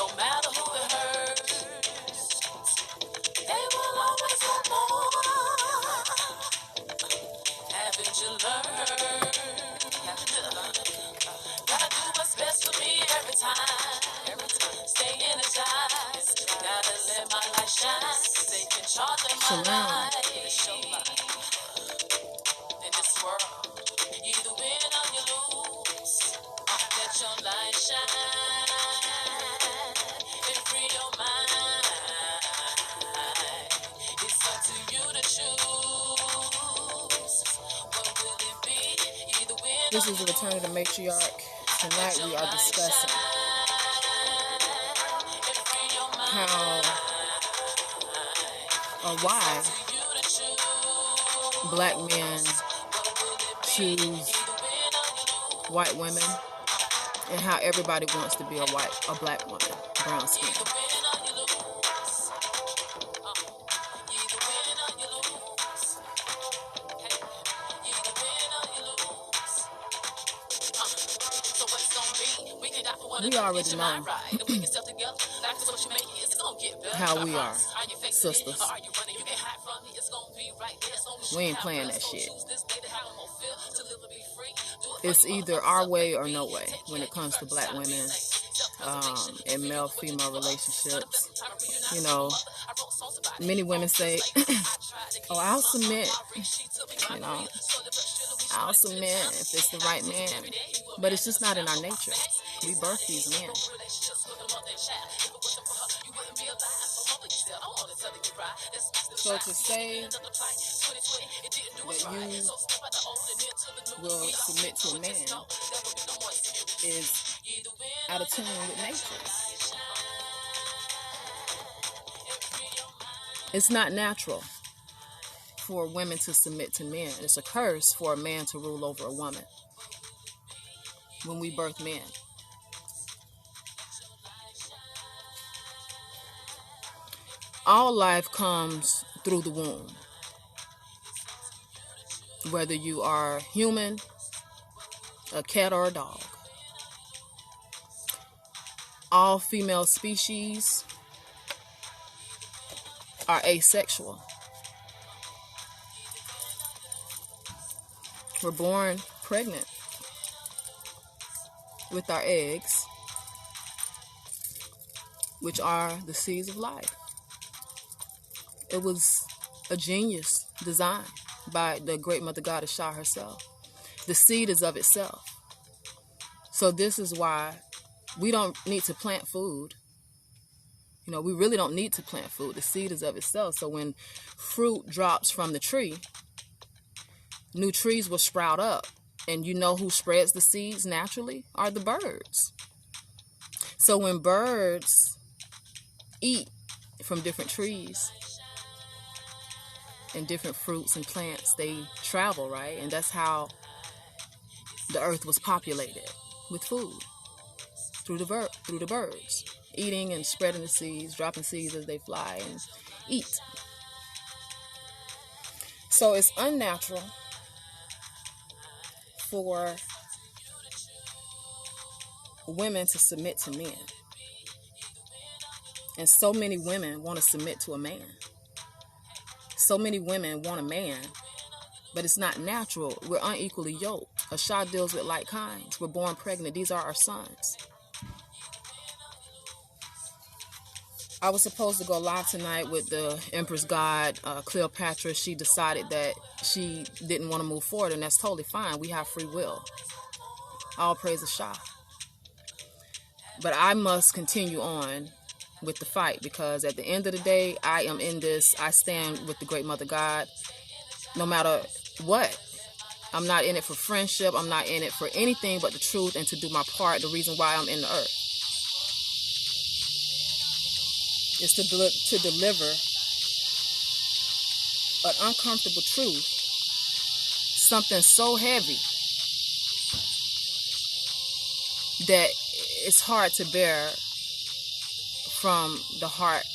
No matter who it hurts, they will always want more. Haven't you learned? Gotta do what's best for me every time. Stay energized. Gotta let my light shine. Stay in charge of my life. In this world, either win or you lose. Let your light shine and free your mind. It's up to you to choose. What will it be? Either win. This is the Return of the Matriarch. Tonight we are discussing how or why black men choose white women, and how everybody wants to be a black woman, brown skin. We already know how we are, sisters. We ain't playing that shit. It's either our way or no way when it comes to black women and male-female relationships. You know, many women say, oh, I'll submit. You know, I'll submit if it's the right man. But it's just not in our nature. We birth these men. So to say that you will submit to a man is out of tune with nature. It's not natural for women to submit to men. It's a curse for a man to rule over a woman when we birth men. All life comes through the womb. Whether you are human, a cat, or a dog. All female species are asexual. We're born pregnant with our eggs, which are the seeds of life. It was a genius design by the great Mother Goddess Shah herself. The seed is of itself. So this is why we don't need to plant food. You know, we really don't need to plant food. The seed is of itself. So when fruit drops from the tree, new trees will sprout up. And you know who spreads the seeds naturally? Are the birds. So when birds eat from different trees and different fruits and plants, they travel, right? And that's how the earth was populated, with food, through the birds, eating and spreading the seeds, dropping seeds as they fly and eat. So it's unnatural for women to submit to men. And so many women want to submit to a man. So many women want a man, but it's not natural. We're unequally yoked. A Shah deals with like kinds. We're born pregnant. These are our sons. I was supposed to go live tonight with the Empress God, Cleopatra. She decided that she didn't want to move forward, and that's totally fine. We have free will. All praise the Shah. But I must continue on with the fight, because at the end of the day, I am in this. I stand with the great Mother God no matter what. I'm not in it for friendship. I'm not in it for anything but the truth and to do my part. The reason why I'm in the earth is to deliver an uncomfortable truth, something so heavy that it's hard to bear from the heart,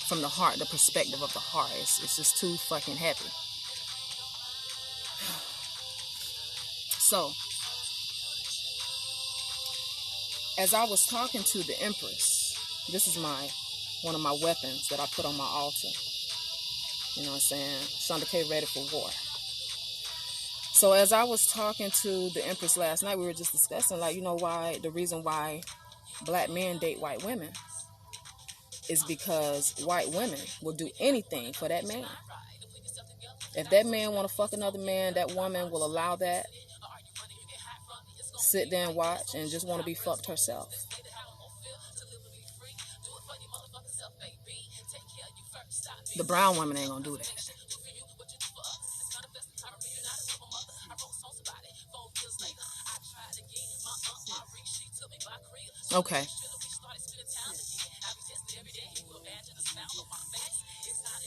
the perspective of the heart. It's just too fucking heavy. So, as I was talking to the Empress, This is one of my weapons that I put on my altar. You know what I'm saying? Shonda K ready for war. So as I was talking to the Empress last night, we were just discussing, like, you know, why the reason why black men date white women is because white women will do anything for that man. If that man want to fuck another man, that woman will allow that, sit there and watch, and just want to be fucked herself. The brown woman ain't gonna do that. Okay.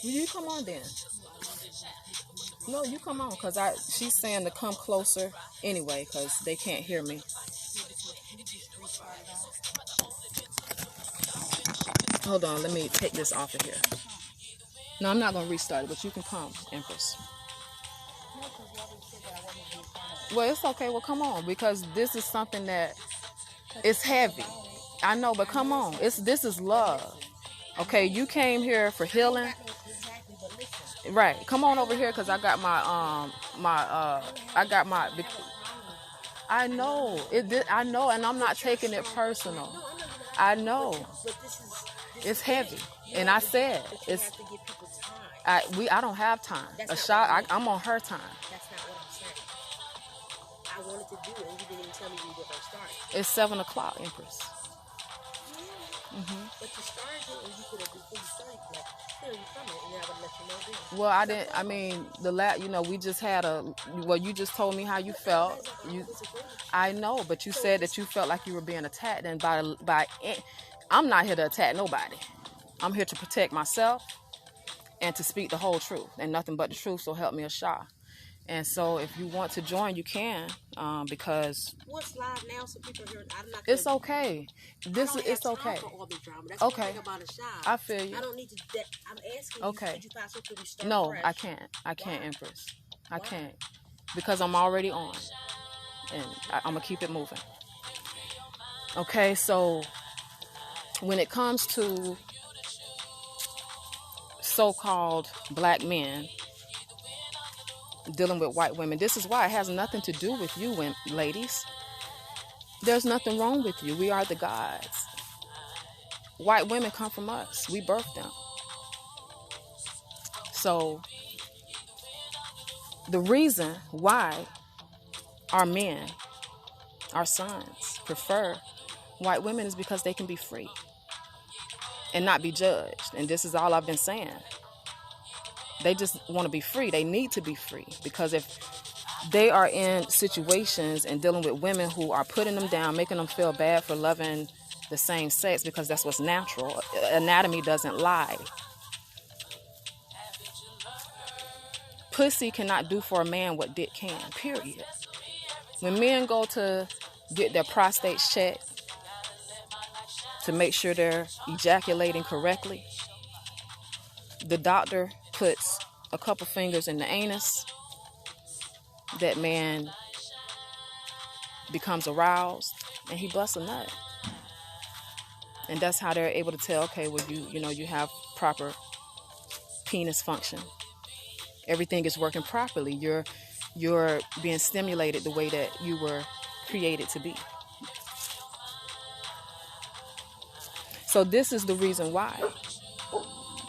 You come on then. No, you come on, because she's saying to come closer anyway, because they can't hear me. Hold on, let me take this off of here. No, I'm not going to restart it, but you can come, Empress. Well, it's okay. Well, come on, because this is something that is heavy. I know, but come on. This is love. Okay, you came here for healing. Right. Come on over here, because I got I know. I know, and I'm not taking it personal. I know. It's heavy. And I said I don't have time. I'm on her time. That's not what I'm saying. I wanted to do it, and you didn't even tell me we were going to start. It's 7 o'clock, Empress. Yeah. But you started it, and you could have, before you started, like, here you coming, and then I would let you know then. Well, I didn't. I mean, we just had you just told me how you felt. I know, but you said that you felt like you were being attacked, and I'm not here to attack nobody. I'm here to protect myself and to speak the whole truth and nothing but the truth. So help me, Ashah. And so, if you want to join, you can, because what's live now, so people are hearing. I'm not. It's okay. It's okay. For all the drama. That's okay. One thing about Ashah. I feel you. I don't need to. I'm asking. Okay. You, could you possibly start No, fresh? I can't. I can't, Why? Empress. I Why? can't, because I'm already on, and I'm gonna keep it moving. Okay, so when it comes to so-called black men dealing with white women, this is why it has nothing to do with you, ladies. There's nothing wrong with you. We are the gods. White women come from us. We birthed them. So the reason why our men, our sons, prefer white women is because they can be free and not be judged. And this is all I've been saying. They just want to be free. They need to be free, because if they are in situations and dealing with women who are putting them down, making them feel bad for loving the same sex, because that's what's natural. Anatomy doesn't lie. Pussy cannot do for a man what dick can, period. When men go to get their prostates checked to make sure they're ejaculating correctly, the doctor puts a couple fingers in the anus. That man becomes aroused and he busts a nut. And that's how they're able to tell, okay, well, you have proper penis function. Everything is working properly. You're being stimulated the way that you were created to be. So this is the reason why.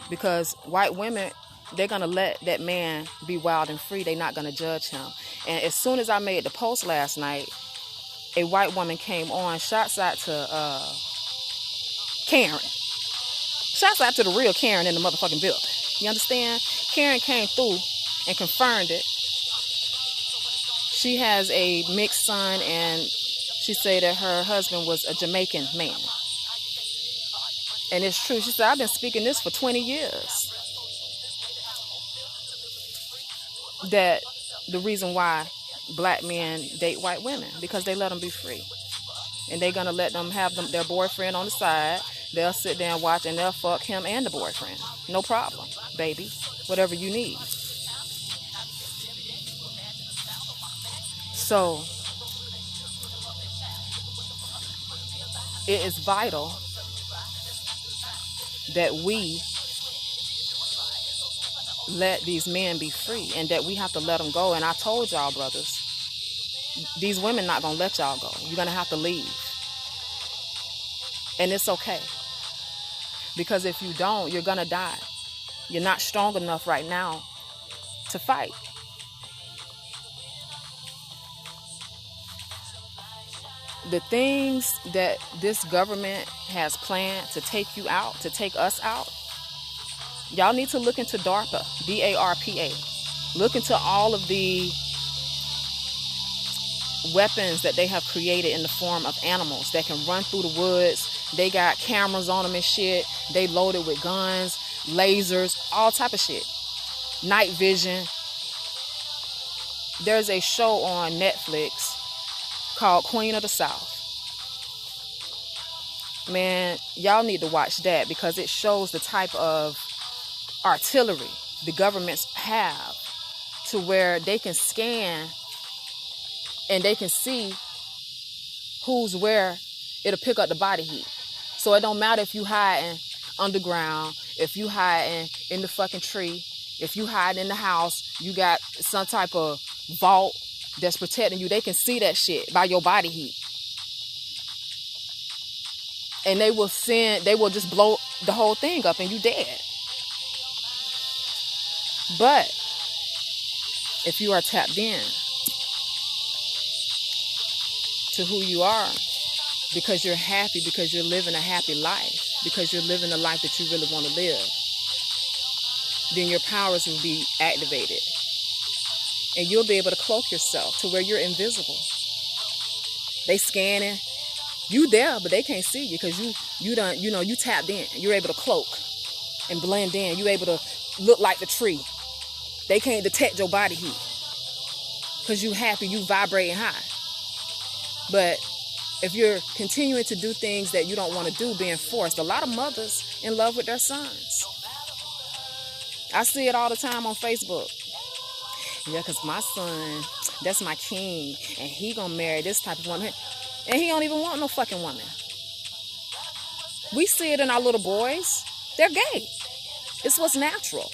Because white women, they're going to let that man be wild and free. They're not going to judge him. And as soon as I made the post last night, a white woman came on. Shouts out to Karen. Shouts out to the real Karen in the motherfucking building. You understand? Karen came through and confirmed it. She has a mixed son, and she said that her husband was a Jamaican man. And it's true. She said, I've been speaking this for 20 years. That the reason why black men date white women, because they let them be free. And they're going to let them have their boyfriend on the side. They'll sit there and watch, and they'll fuck him and the boyfriend. No problem, baby. Whatever you need. So it is vital that we let these men be free and that we have to let them go. And I told y'all, brothers, these women not gonna let y'all go. You're gonna have to leave. And it's okay. Because if you don't, you're gonna die. You're not strong enough right now to fight. The things that this government has planned to take you out, to take us out, y'all need to look into DARPA, D-A-R-P-A. Look into all of the weapons that they have created in the form of animals that can run through the woods. They got cameras on them and shit. They loaded with guns, lasers, all type of shit. Night vision. There's a show on Netflix called Queen of the South. Man, y'all need to watch that because it shows the type of artillery the governments have to where they can scan and they can see who's where. It'll pick up the body heat. So it don't matter if you hiding underground, if you hiding in the fucking tree, if you hiding in the house, you got some type of vault that's protecting you. They can see that shit by your body heat. And they will just blow the whole thing up and you dead. But if you are tapped in to who you are, because you're happy, because you're living a happy life, because you're living the life that you really want to live, then your powers will be activated. And you'll be able to cloak yourself to where you're invisible. They scanning. You there, but they can't see you because you tapped in. You're able to cloak and blend in. You're able to look like the tree. They can't detect your body heat because you happy, you vibrating high. But if you're continuing to do things that you don't want to do, being forced, a lot of mothers in love with their sons. I see it all the time on Facebook. Yeah, because my son, that's my king, and he gonna marry this type of woman. And he don't even want no fucking woman. We see it in our little boys. They're gay. It's what's natural.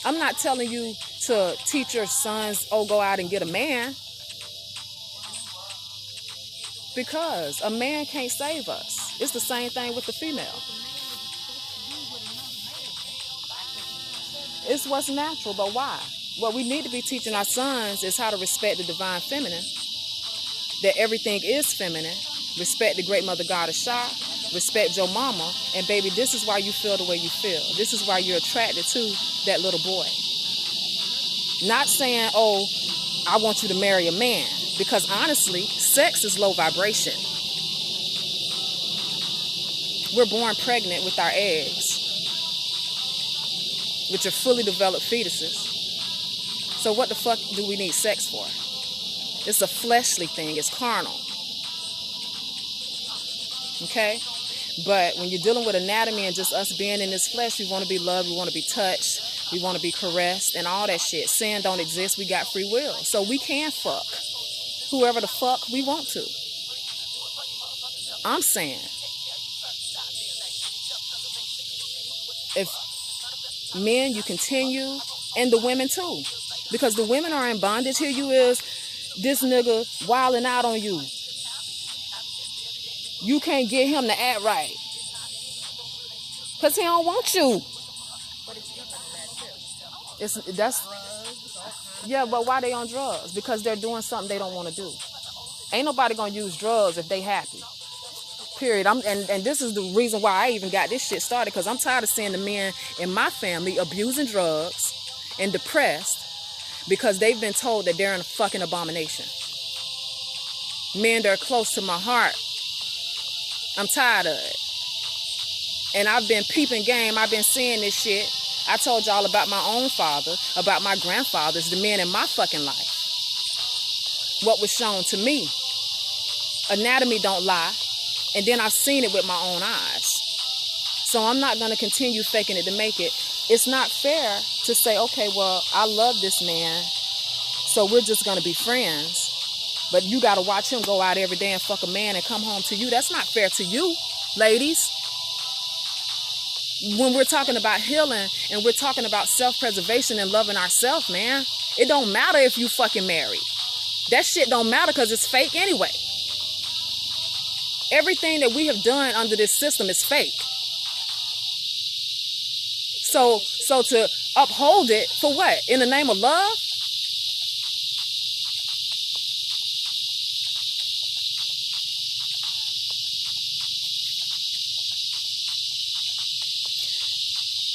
I'm not telling you to teach your sons, go out and get a man. Because a man can't save us. It's the same thing with the female. It's what's natural, but why? What we need to be teaching our sons is how to respect the divine feminine. That everything is feminine. Respect the great mother goddess Shah. Respect your mama. And baby, this is why you feel the way you feel. This is why you're attracted to that little boy. Not saying, I want you to marry a man. Because honestly, sex is low vibration. We're born pregnant with our eggs, which are fully developed fetuses. So what the fuck do we need sex for? It's a fleshly thing. It's carnal. Okay? But when you're dealing with anatomy and just us being in this flesh, we want to be loved, we want to be touched, we want to be caressed, and all that shit. Sin don't exist. We got free will. So we can fuck whoever the fuck we want to. I'm saying, if men, you continue, and the women too. Because the women are in bondage. Here you is, this nigga wilding out on you. You can't get him to act right. Because he don't want you. Yeah, but why they on drugs? Because they're doing something they don't want to do. Ain't nobody gonna use drugs if they happy. Period. And this is the reason why I even got this shit started, because I'm tired of seeing the men in my family abusing drugs and depressed because they've been told that they're in a fucking abomination. Men that are close to my heart, I'm tired of it. And I've been peeping game. I've been seeing this shit. I told y'all about my own father, about my grandfathers, the men in my fucking life. What was shown to me. Anatomy don't lie. And then I've seen it with my own eyes. So I'm not going to continue faking it to make it. It's not fair to say, okay, well, I love this man, so we're just going to be friends. But you got to watch him go out every day and fuck a man and come home to you. That's not fair to you, ladies. when we're talking about healing and we're talking about self-preservation and loving ourselves, man, it don't matter if you fucking married. That shit don't matter because it's fake anyway. Everything that we have done under this system is fake. So to uphold it for what? In the name of love?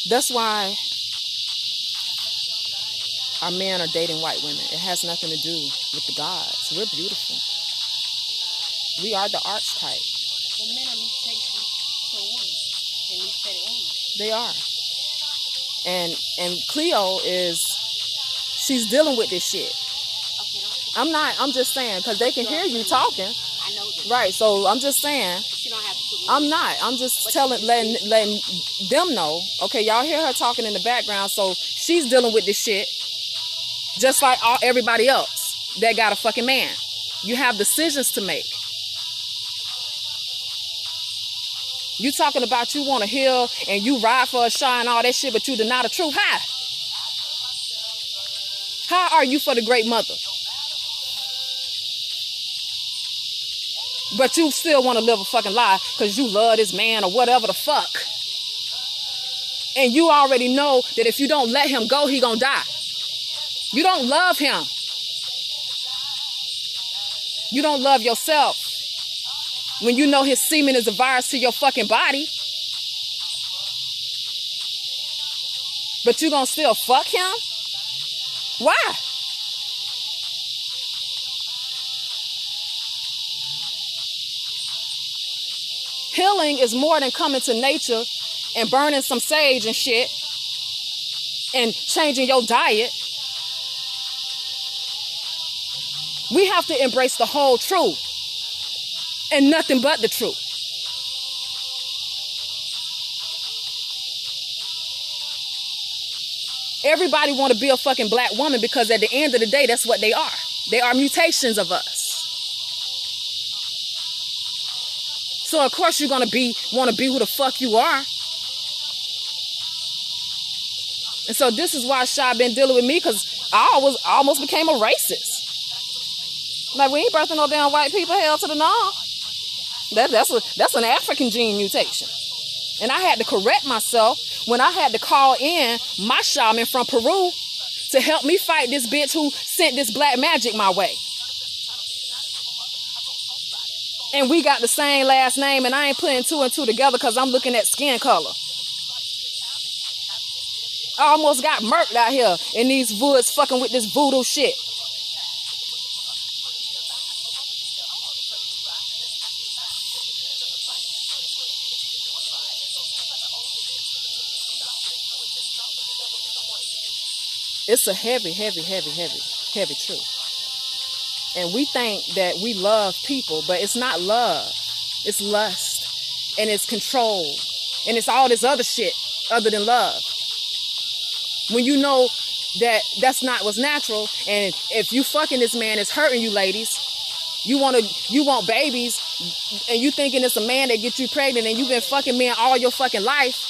That's why our men are dating white women. It has nothing to do with the gods. We're beautiful. We are the archetype. Well, men are mutations to a woman. And we said it only. They are. And Cleo she's dealing with this shit. Okay, I'm just saying, because they can hear you talking. I know this. Right, so I'm just saying. But you don't have to put me I'm just letting them know. Okay, y'all hear her talking in the background, so she's dealing with this shit. Just like everybody else that got a fucking man. You have decisions to make. You talking about you want to heal and you ride for a shot and all that shit, but you deny the truth. How are you for the great mother? But you still want to live a fucking lie because you love this man or whatever the fuck. And you already know that if you don't let him go, he gonna die. You don't love him. You don't love yourself. When you know his semen is a virus to your fucking body. But you gonna still fuck him? Why? Healing is more than coming to nature and burning some sage and shit and changing your diet. We have to embrace the whole truth. And nothing but the truth. Everybody want to be a fucking black woman because at the end of the day, that's what they are. They are mutations of us. So of course you're gonna want to be who the fuck you are. And so this is why Shy been dealing with me, because I almost became a racist. Like, we ain't birthing no damn white people, hell to the no. That's an African gene mutation. And I had to correct myself when I had to call in my shaman from Peru to help me fight this bitch who sent this black magic my way. And we got the same last name, and I ain't putting two and two together because I'm looking at skin color. I almost got murked out here in these woods fucking with this voodoo shit. It's a heavy truth. And we think that we love people, but it's not love. It's lust. And it's control. And it's all this other shit other than love. When you know that that's not what's natural, and if you fucking this man, it's hurting you, ladies. You want babies, and you thinking it's a man that gets you pregnant, and you've been fucking men all your fucking life.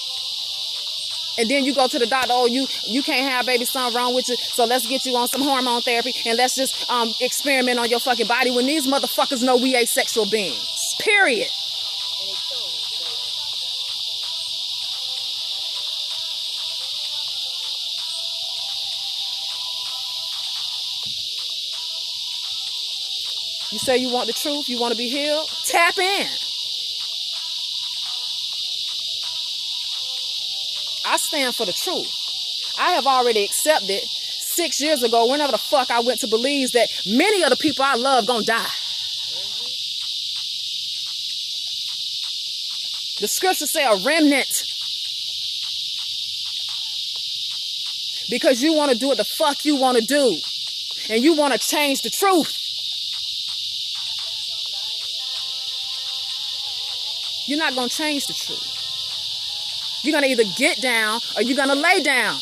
And then you go to the doctor, oh, you can't have baby, something wrong with you, so let's get you on some hormone therapy, and let's just experiment on your fucking body, when these motherfuckers know we asexual beings. Period. You say you want the truth, you want to be healed? Tap in. I stand for the truth. I have already accepted 6 years ago, whenever the fuck I went to Belize, that many of the people I love gonna die. The scriptures say a remnant. Because you want to do what the fuck you want to do. And you want to change the truth. You're not going to change the truth. You're going to either get down or you're going to lay down.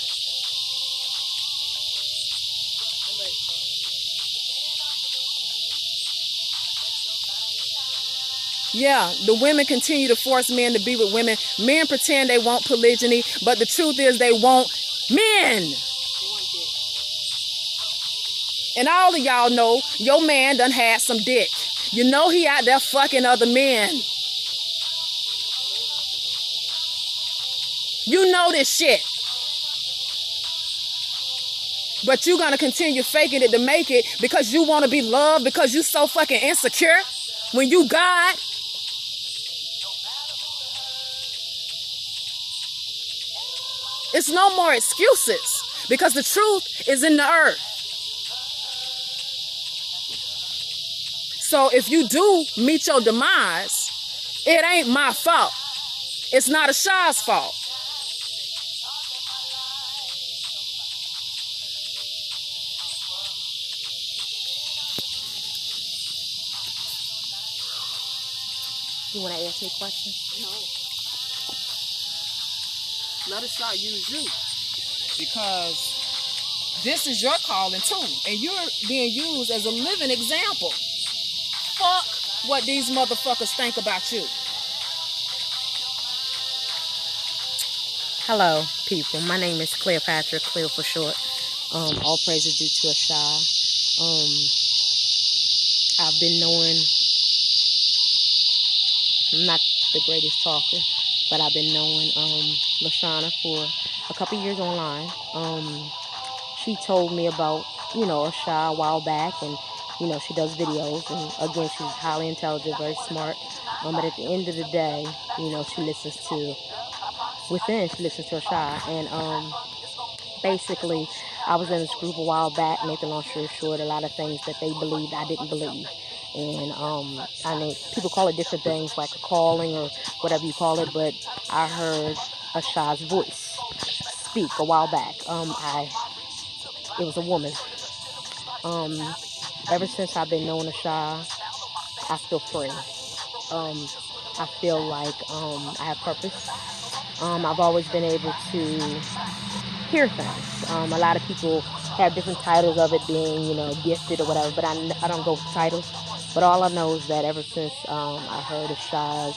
Yeah, the women continue to force men to be with women. Men pretend they want polygyny, but the truth is they want men. And all of y'all know your man done had some dick. You know he out there fucking other men. You know this shit. But you gonna continue faking it to make it because you want to be loved, because you so fucking insecure when you God. It's no more excuses because the truth is in the earth. So if you do meet your demise, it ain't my fault. It's not Asha's fault. You want to ask me a question? No. Let Asha use you. Because this is your calling too. And you're being used as a living example. Fuck what these motherfuckers think about you. Hello, people. My name is Cleopatra, Cleo for short. All praise is due to Asha. I've been knowing, I'm not the greatest talker, but I've been knowing Lashana for a couple years online. She told me about, Asha a while back, and she does videos, and again, she's highly intelligent, very smart. But at the end of the day, she listens to Asha, and basically, I was in this group a while back, make a long story short, a lot of things that they believed I didn't believe. And I mean, people call it different things, like a calling or whatever you call it, but I heard Asha's voice speak a while back. It was a woman. Ever since I've been knowing Asha, I feel free. I feel like I have purpose. I've always been able to hear things. A lot of people have different titles of it being, gifted or whatever, but I don't go with titles. But all I know is that ever since I heard Asha's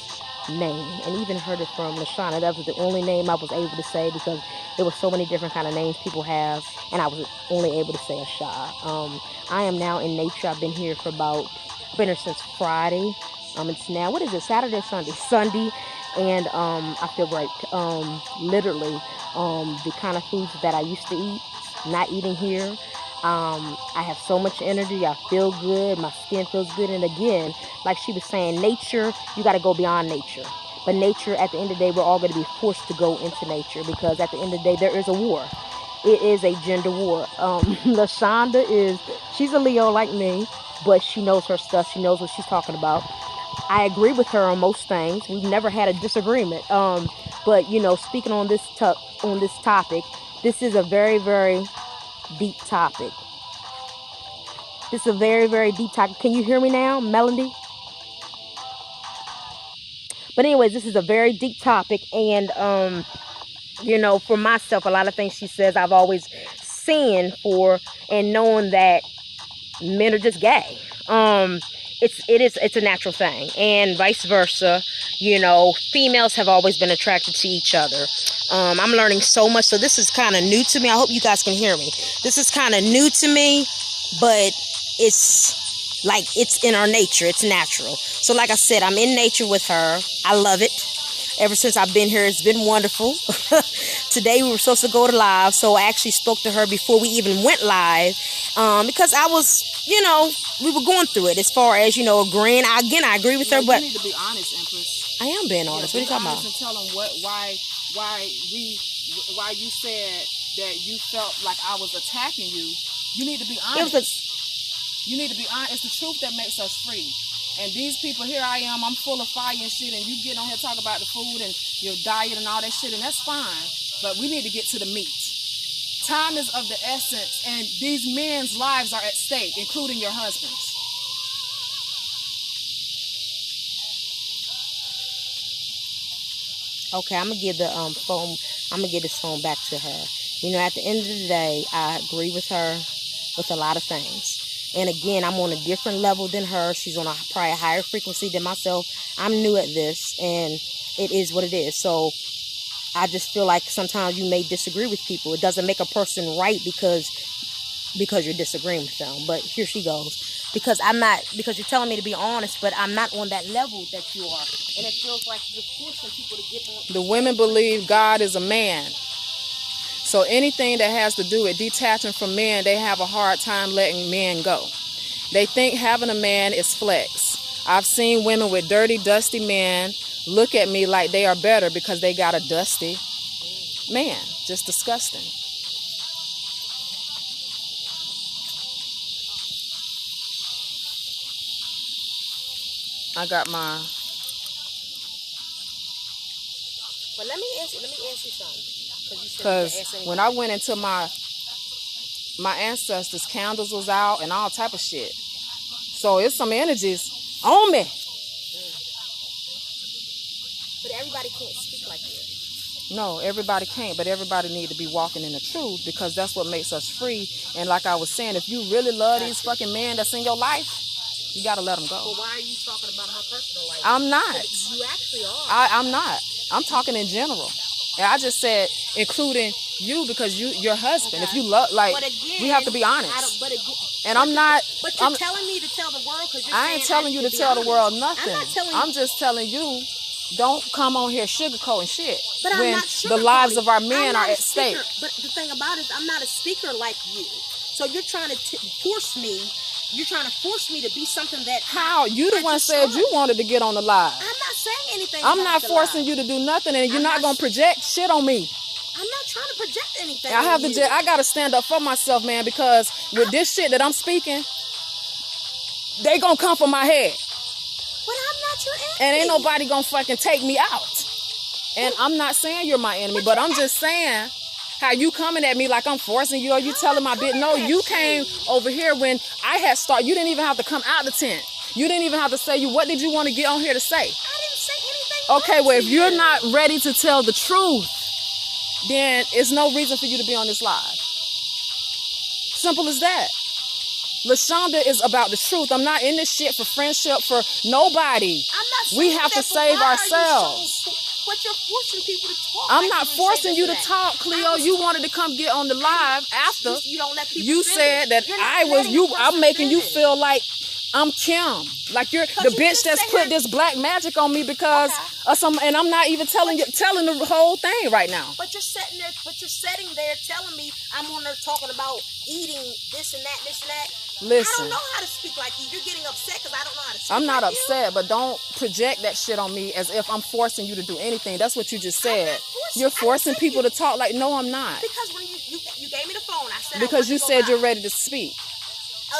name, and even heard it from Lashana, that was the only name I was able to say, because there were so many different kind of names people have, and I was only able to say Asha. I am now in nature. I've been here since Friday. It's now, what is it, Saturday or Sunday? Sunday. And I feel great. Literally, the kind of foods that I used to eat, not eating here. I have so much energy. I feel good. My skin feels good. And again, like she was saying, nature, you got to go beyond nature. But nature, at the end of the day, we're all going to be forced to go into nature, because at the end of the day, there is a war. It is a gender war. LaShonda she's a Leo like me, but she knows her stuff. She knows what she's talking about. I agree with her on most things. We've never had a disagreement. But speaking on this topic, this is a very, very deep topic. This is a very, very deep topic. Can you hear me now, Melody? But anyways, this is a very deep topic, and for myself, a lot of things she says I've always seen for, and knowing that men are just gay. It's a natural thing, and vice versa. Females have always been attracted to each other. I'm learning so much, so this is kind of new to me. I hope you guys can hear me. This is kind of new to me, but it's in our nature. It's natural. So like I said, I'm in nature with her. I love it. Ever since I've been here, it's been wonderful. Today we were supposed to go to live, so I actually spoke to her before we even went live, because I was, we were going through it as far as, agreeing. I agree with her, but you need to be honest, Empress. I am being honest. What are you talking about? And tell them why you said that you felt like I was attacking you. You need to be honest. You need to be honest. It's the truth that makes us free. And these people, here I am, I'm full of fire and shit, and you get on here talk about the food and your diet and all that shit, and that's fine. But we need to get to the meat. Time is of the essence, and these men's lives are at stake, including your husband's. Okay, I'm gonna give the phone. I'm gonna give this phone back to her. At the end of the day, I agree with her with a lot of things. And again, I'm on a different level than her. She's on a probably higher frequency than myself. I'm new at this, and it is what it is. So I just feel like sometimes you may disagree with people. It doesn't make a person right because you're disagreeing with them. But here she goes. Because you're telling me to be honest, but I'm not on that level that you are. And it feels like you're forcing people to get on. The women believe God is a man. So anything that has to do with detaching from men, they have a hard time letting men go. They think having a man is flex. I've seen women with dirty, dusty men look at me like they are better because they got a dusty man. Just disgusting. I got my... But let me ask you something. Because when I went into my ancestors, candles was out and all type of shit. So it's some energies on me. But everybody can't speak like that. No, everybody can't, but everybody need to be walking in the truth, because that's what makes us free. And like I was saying, if you really love these fucking men that's in your life, you got to let them go. Well, why are you talking about my personal life? I'm not. You actually are. I'm not. I'm talking in general. And I just said including you because your husband. Okay. If you love, like, again, we have to be honest. And I'm not. But you're telling me to tell the world because I ain't telling you to tell the world nothing. I'm just telling you, don't come on here sugarcoating shit. But when I'm not sugarcoating. The lives of our men are at stake. But the thing about it is, I'm not a speaker like you. So you're trying to force me. You're trying to force me to be something that... How? You the one said you wanted to get on the live. I'm not saying anything. I'm not forcing you to do nothing, and you're not going to project shit on me. I'm not trying to project anything. I got to stand up for myself, man, because with this shit that I'm speaking, they going to come for my head. But I'm not your enemy. And ain't nobody going to fucking take me out. And I'm not saying you're my enemy, but I'm just saying... How you coming at me like I'm forcing you, or you telling my bitch? No, you came over here when I had started. You didn't even have to come out the tent. You didn't even have to say what did you want to get on here to say? I didn't say anything. Okay, well, if you're not ready to tell the truth, then it's no reason for you to be on this live. Simple as that. LaShonda is about the truth. I'm not in this shit for friendship for nobody. I'm not saying we have that, to save ourselves. But you're forcing people to talk. I'm not forcing you to talk, Cleo. You wanted to come get on the live after. You don't let people You said that I'm making you feel like I'm Kim. Like you're the bitch that's put this black magic on me because of some, and I'm not even telling the whole thing right now. But you're sitting there telling me I'm on there talking about eating this and that. Listen, I don't know how to speak like you. You're getting upset because I don't know how to speak. I'm not upset, but don't project that shit on me as if I'm forcing you to do anything. That's what you just said. You're forcing people to talk. Like, no, I'm not. Because when you gave me the phone, I said because you said you're ready to speak.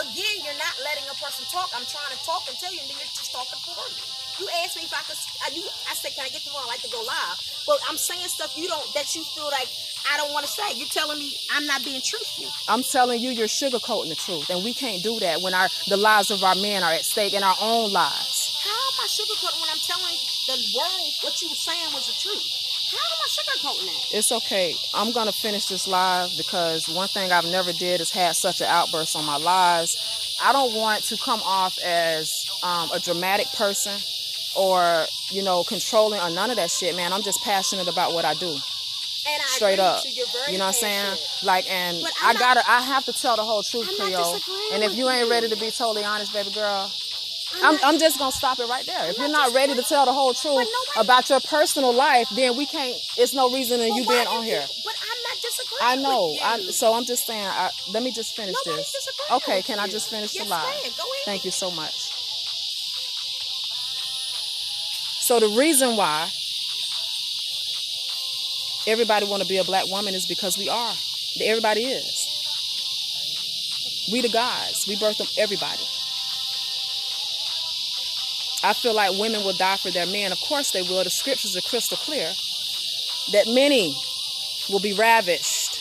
Again, you're not letting a person talk. I'm trying to talk and tell you, and then you're just talking for me. You asked me if I could. I said, can I get the phone? I like to go live. But I'm saying stuff that you feel like I don't want to say. You're telling me I'm not being truthful. I'm telling you, you're sugarcoating the truth, and we can't do that when the lives of our men are at stake and our own lives. How am I sugarcoating when I'm telling the world what you were saying was the truth? How am I sugarcoating that? It's okay. I'm going to finish this live because one thing I've never did is had such an outburst on my lives. I don't want to come off as a dramatic person or, controlling or none of that shit, man. I'm just passionate about what I do. And straight up. You're very you know what I'm saying? Like, and I have to tell the whole truth, Cleo. And if you ain't ready to be totally honest, baby girl, I'm just going to stop it right there. If you're not ready to tell the whole truth about your personal life, then we can't, it's no reason in you being on here. But I'm not disagreeing I know. with you. So I'm just saying, let me just finish Nobody's this. disagreeing Okay, with can you. I just finish Yes, the live? ma'am. Go ahead. Thank you so much. So the reason why everybody want to be a black woman is because we are. Everybody is. We the gods. We birth them everybody. I feel like women will die for their men. Of course they will. The scriptures are crystal clear that many will be ravished.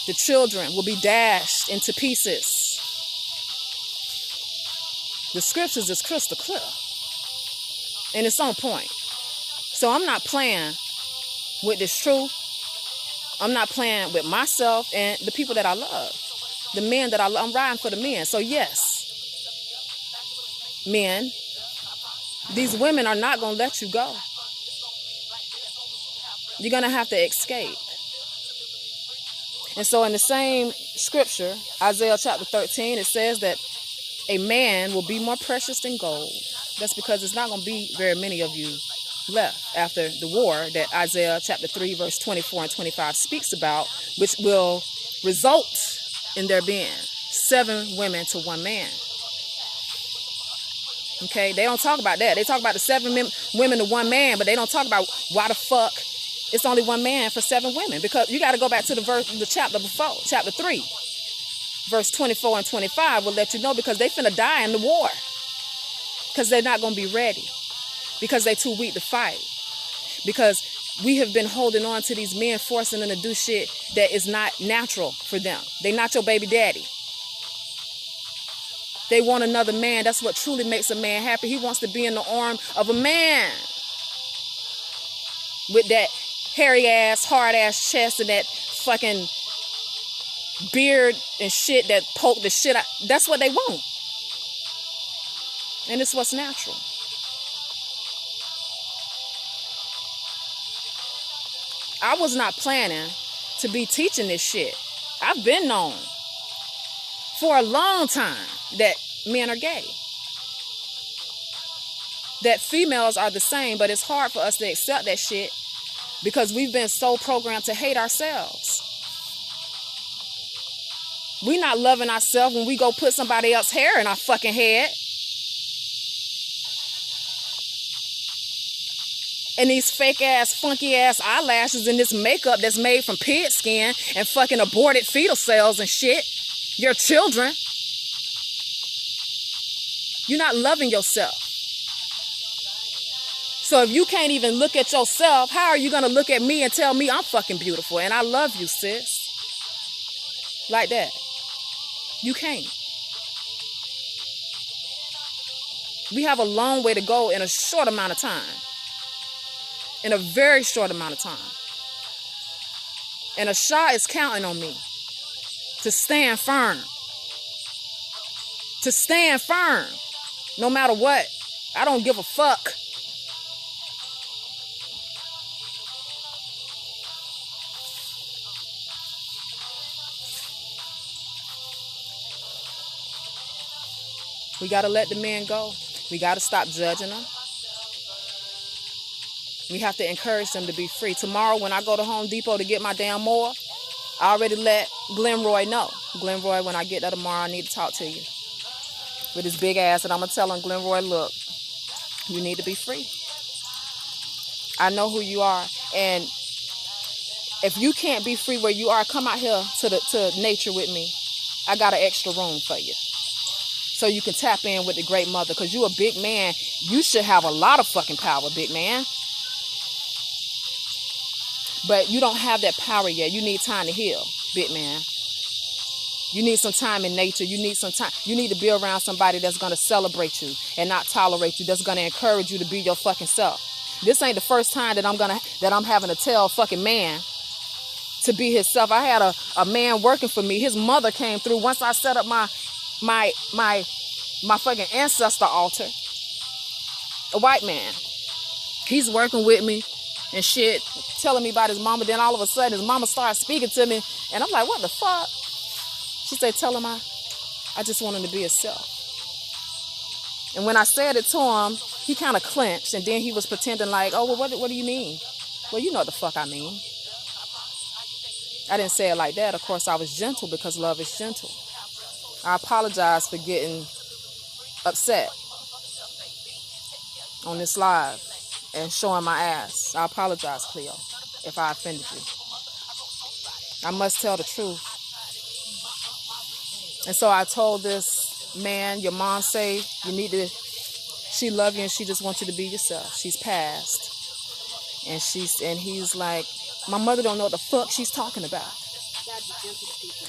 The children will be dashed into pieces. The scriptures is crystal clear. And it's on point. So I'm not playing with this truth. I'm not playing with myself and the people that I love. The men that I'm riding for the men. So yes, men, these women are not going to let you go. You're going to have to escape. And so in the same scripture, Isaiah chapter 13, it says that a man will be more precious than gold. That's because there's not going to be very many of you left after the war that Isaiah chapter 3, verse 24 and 25 speaks about, which will result in there being 7 women to 1 man. Okay, they don't talk about that. They talk about the 7 women to 1 man, but they don't talk about why the fuck it's only 1 man for 7 women. Because you got to go back to the chapter before, chapter 3, verse 24 and 25 will let you know, because they finna die in the war. Because they're not going to be ready. Because they're too weak to fight. Because we have been holding on to these men, forcing them to do shit that is not natural for them. They're not your baby daddy. They want another man. That's what truly makes a man happy. He wants to be in the arm of a man with that hairy ass, hard ass chest and that fucking beard and shit that poke the shit out. That's what they want. And it's what's natural. I was not planning to be teaching this shit. I've been known for a long time that men are gay. That females are the same, but it's hard for us to accept that shit because we've been so programmed to hate ourselves. We not loving ourselves when we go put somebody else's hair in our fucking head. And these fake ass, funky ass eyelashes and this makeup that's made from pig skin and fucking aborted fetal cells and shit. Your children. You're not loving yourself. So if you can't even look at yourself, how are you going to look at me and tell me I'm fucking beautiful and I love you, sis? Like that. You can't. We have a long way to go in a short amount of time. In a very short amount of time. And Asha is counting on me to stand firm. To stand firm. No matter what. I don't give a fuck. We got to let the men go. We got to stop judging them. We have to encourage them to be free. Tomorrow when I go to Home Depot to get my damn mower, I already let Glenroy know. Glenroy, when I get there tomorrow, I need to talk to you. With his big ass, and I'm going to tell him, Glenroy, look, you need to be free. I know who you are. And if you can't be free where you are, come out here to nature with me. I got an extra room for you. So you can tap in with the great mother. Because you a big man. You should have a lot of fucking power, big man. But you don't have that power yet. You need time to heal, big man. You need some time in nature. You need some time. You need to be around somebody that's going to celebrate you and not tolerate you. That's going to encourage you to be your fucking self. This ain't the first time that I'm having to tell a fucking man to be himself. I had a man working for me. His mother came through once I set up my fucking ancestor altar. A white man. He's working with me and shit, telling me about his mama. Then all of a sudden his mama started speaking to me, and I'm like, what the fuck? She said, tell him I just want him to be himself. And when I said it to him, he kind of clenched, and then he was pretending like, oh, well, what do you mean? Well, you know what the fuck I mean. I didn't say it like that. Of course, I was gentle because love is gentle. I apologize for getting upset on this live and showing my ass. I apologize, Cleo, if I offended you. I must tell the truth. And so I told this man, your mom say she love you and she just wants you to be yourself. She's passed. And he's like, my mother don't know what the fuck she's talking about.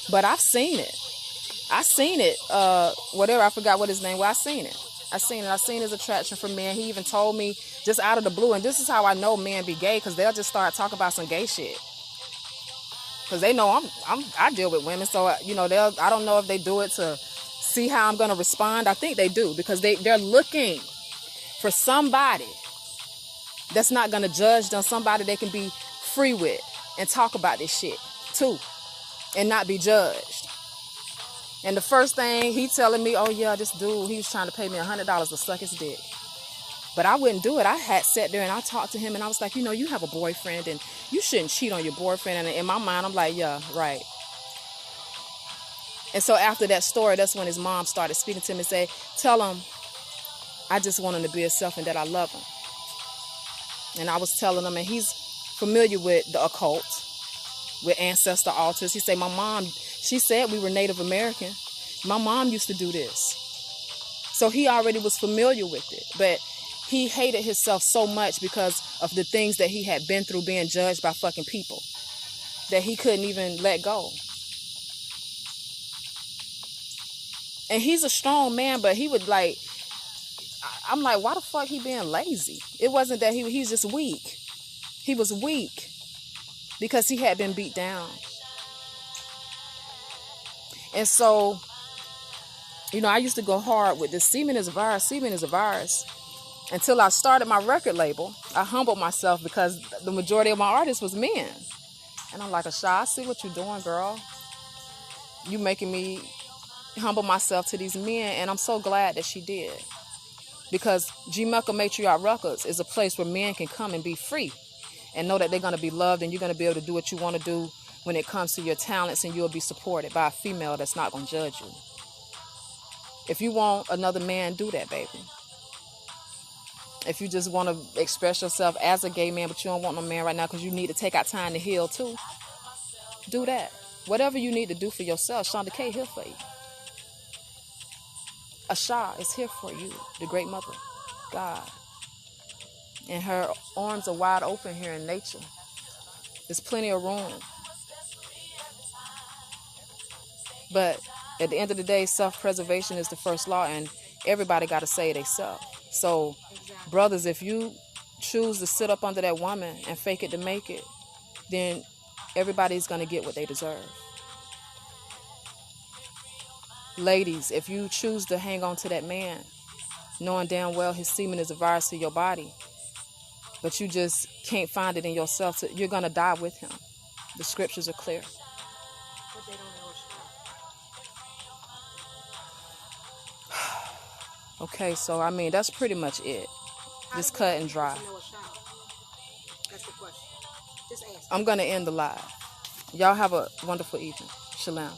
But I've seen it. Whatever, I forgot what his name was. I seen it. I seen his attraction for men. He even told me just out of the blue. And this is how I know men be gay, because they'll just start talking about some gay shit. because they know I deal with women, so you know I don't know if they do it to see how I'm gonna respond. I think they do, because they're looking for somebody that's not gonna judge them, somebody they can be free with and talk about this shit too, and not be judged. And the first thing he telling me, oh yeah, this dude, he was trying to pay me $100 to suck his dick. But I wouldn't do it. I had sat there and I talked to him and I was like, you know, you have a boyfriend and you shouldn't cheat on your boyfriend. And in my mind, I'm like, yeah, right. And so after that story, that's when his mom started speaking to him and say, tell him I just want him to be himself and that I love him. And I was telling him, and he's familiar with the occult, with ancestor altars. He said, my mom, she said we were Native American. My mom used to do this. So he already was familiar with it. But he hated himself so much because of the things that he had been through being judged by fucking people that he couldn't even let go. And he's a strong man, but he would like, I'm like, why the fuck he being lazy? It wasn't that he's just weak. He was weak because he had been beat down. And so, you know, I used to go hard with this. Semen is a virus. Semen is a virus. Until I started my record label, I humbled myself because the majority of my artists was men. And I'm like, Asha, I see what you're doing, girl. You making me humble myself to these men. And I'm so glad that she did. Because G-Mecca Matriarch Records is a place where men can come and be free and know that they're going to be loved and you're going to be able to do what you want to do when it comes to your talents, and you'll be supported by a female that's not going to judge you. If you want another man, do that, baby. If you just want to express yourself as a gay man, but you don't want no man right now because you need to take out time to heal too, do that. Whatever you need to do for yourself, Shonda K here for you. Asha is here for you, the great mother, God. And her arms are wide open here in nature. There's plenty of room. But at the end of the day, self-preservation is the first law, and everybody got to say they self. So, brothers, if you choose to sit up under that woman and fake it to make it, then everybody's going to get what they deserve. Ladies, if you choose to hang on to that man, knowing damn well his semen is a virus to your body, but you just can't find it in yourself, you're going to die with him. The scriptures are clear. But they don't know it's true. Okay, so I mean, that's pretty much it. Just cut and dry. That's the question. Just answer. I'm going to end the live. Y'all have a wonderful evening. Shalom.